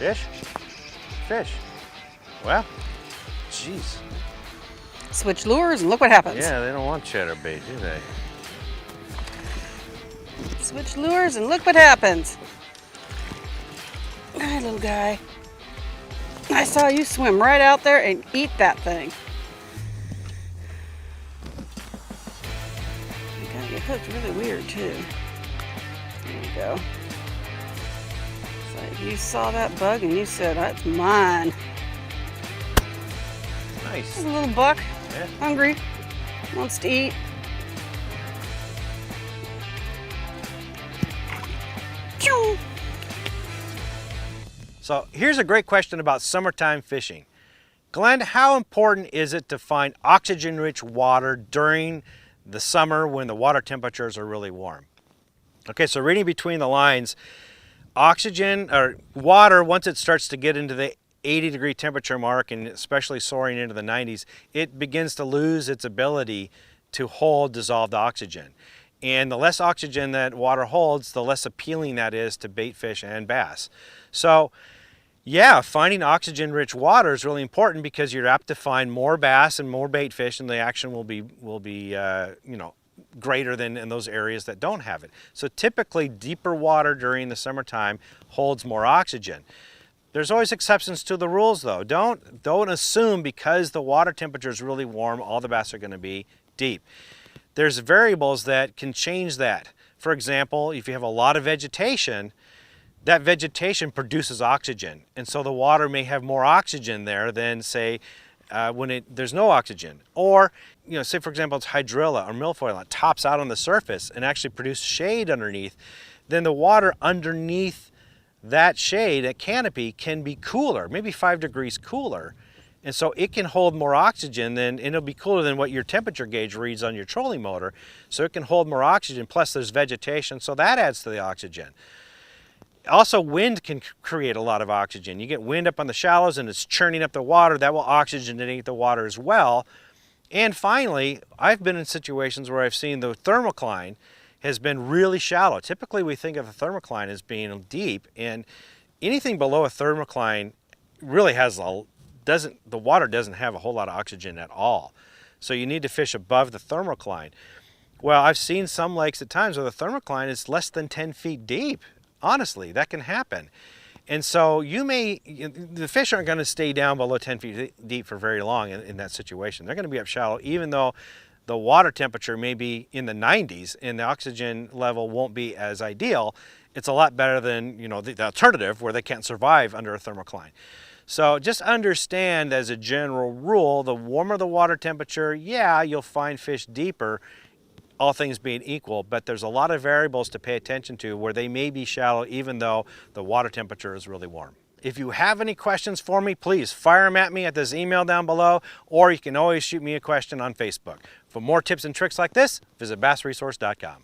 Fish? Fish. Well, jeez. Switch lures and look what happens. Yeah, they don't want chatterbait, do they? Switch lures and look what happens. Hi, little guy. I saw you swim right out there and eat that thing. You gotta get hooked really weird too. There you go. So you saw that bug and you said, that's mine. Nice. There's a little buck, Yeah. hungry, wants to eat. Pew! So here's a great question about summertime fishing. Glenn, how important is it to find oxygen-rich water during the summer when the water temperatures are really warm? Okay, so reading between the lines, oxygen or water, once it starts to get into the 80-degree temperature mark and especially soaring into the 90s, it begins to lose its ability to hold dissolved oxygen. And the less oxygen that water holds, the less appealing that is to bait fish and bass. So yeah, finding oxygen-rich water is really important because you're apt to find more bass and more bait fish, and the action will be greater than in those areas that don't have it. So typically, deeper water during the summertime holds more oxygen. There's always exceptions to the rules, though. Don't assume because the water temperature is really warm, all the bass are going to be deep. There's variables that can change that. For example, if you have a lot of vegetation, that vegetation produces oxygen, and so the water may have more oxygen there than, say, when there's no oxygen. Or, say for example it's hydrilla or milfoil, it tops out on the surface and actually produces shade underneath, then the water underneath that shade, that canopy, can be cooler, maybe 5 degrees cooler. And so it can hold more oxygen and it'll be cooler than what your temperature gauge reads on your trolling motor. So it can hold more oxygen, plus there's vegetation, so that adds to the oxygen. Also, wind can create a lot of oxygen. You get wind up on the shallows and it's churning up the water. That will oxygenate the water as well. And finally, I've been in situations where I've seen the thermocline has been really shallow. Typically, we think of a thermocline as being deep, and anything below a thermocline really has the water doesn't have a whole lot of oxygen at all. So you need to fish above the thermocline. Well, I've seen some lakes at times where the thermocline is less than 10 feet deep. Honestly, that can happen. And so the fish aren't going to stay down below 10 feet deep for very long in that situation. They're going to be up shallow, even though the water temperature may be in the 90s and the oxygen level won't be as ideal. It's a lot better than the alternative where they can't survive under a thermocline. So just understand, as a general rule, the warmer the water temperature, yeah, you'll find fish deeper, all things being equal, but there's a lot of variables to pay attention to where they may be shallow even though the water temperature is really warm. If you have any questions for me, please fire them at me at this email down below, or you can always shoot me a question on Facebook. For more tips and tricks like this, visit bassresource.com.